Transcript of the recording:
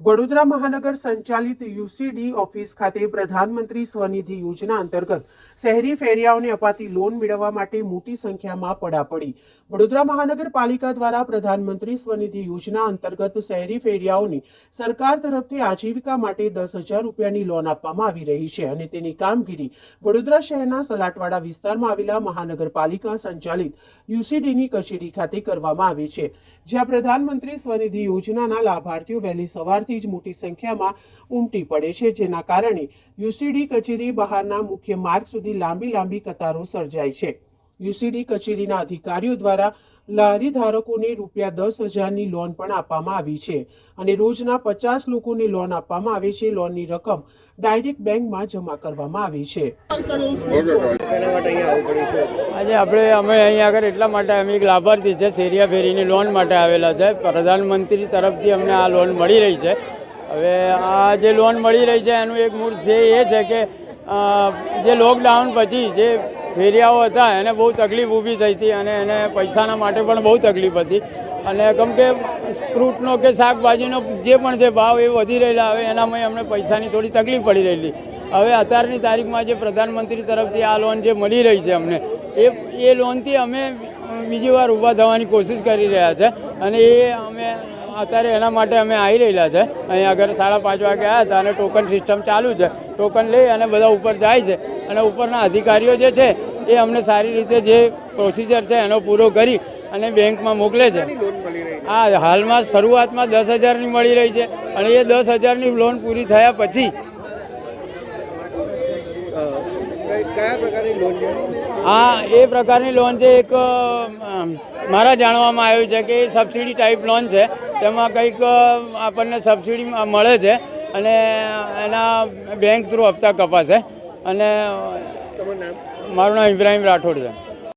વડોદરા મહાનગર સંચાલિત UCD office ખાતે પ્રધાનમંત્રી સ્વનિધિ યોજના અંતર્ગત શહેરી ફેરિયાઓને અપાતી લોન મેળવવા માટે મોટી સંખ્યામાં પડાપડી। વડોદરા મહાનગરપાલિકા દ્વારા પ્રધાનમંત્રી સ્વનિધિ યોજના અંતર્ગત શહેરી ફેરિયાઓની સરકાર તરફથી આજીવિકા માટે 10,000 રૂપિયાની લોન આપવામાં આવી રહી છે અને તેની કામગીરી વડોદરા શહેરના સલાટવાડા વિસ્તારમાં આવેલા મહાનગરપાલિકા સંચાલિત યુસીડીની કચેરી ખાતે કરવામાં આવી છે, જ્યાં પ્રધાનમંત્રી સ્વનિધિ યોજનાના લાભાર્થીઓ વહેલી સવારથી જ મોટી સંખ્યામાં ઉમટી પડે છે, જેના કારણે યુસીડી કચેરી બહારના મુખ્ય માર્ગ સુધી લાંબી કતારો સર્જાય છે। યુસીડી કચેરીના અધિકારીઓ દ્વારા લારી ધારકોને રૂપિયા 10,000ની લોન પણ આપવામાં આવી છે અને રોજના 50 લોકોને લોન આપવામાં આવે છે। લોનની રકમ ડાયરેક્ટ બેંકમાં જમા કરવામાં આવી છે। આજે અમે અહીંયા આગળ એટલા માટે અમે એક લાભાર્થી છે શેરિયા ફેરીની લોન માટે આવેલા છે। પ્રધાનમંત્રી તરફથી અમને આ લોન મળી રહી છે। હવે આ જે લોન મળી રહી છે એનું એક મૂળ ધ્યેય એ છે કે જે લોકડાઉન પછી જે ફેરિયાઓ હતા એને બહુ તકલીફ ઊભી થઈ હતી અને એને પૈસાના માટે પણ બહુ તકલીફ હતી અને કેમ કે ફ્રૂટનો કે શાકભાજીનો જે પણ જે ભાવ એ વધી રહેલા હવે એનામાં અમને પૈસાની થોડી તકલીફ પડી રહેલી। હવે અત્યારની તારીખમાં જે પ્રધાનમંત્રી તરફથી આ લોન જે મળી રહી છે અમને એ લોનથી અમે બીજી વાર ઊભા થવાની કોશિશ કરી રહ્યા છે અને એ અમે અત્યારે એના માટે અમે આવી રહેલા છે। અહીંયા આગળ 5:30 વાગે આવ્યા હતા અને ટોકન સિસ્ટમ ચાલુ છે। ટોકન લઈ અને બધા ઉપર જાય છે અને ઉપરના અધિકારીઓ જે છે એ અમને સારી રીતે જે પ્રોસિજર છે એનો પૂરો કરી અને બેંકમાં મોકલે છે। હા, હાલમાં શરૂઆતમાં 10,000ની મળી રહી છે અને એ 10,000ની લોન પૂરી થયા પછી કયા પ્રકારની લોન છે? હા, એ પ્રકારની લોન છે એક મારા જાણવામાં આવ્યું છે કે એ સબસિડી ટાઈપ લોન છે। તેમાં કંઈક આપણને સબસિડી મળે છે અને એના બેંક થ્રુ હપ્તા કપાશે અને મારું નામ ઇબ્રાહિમ રાઠોડ છે।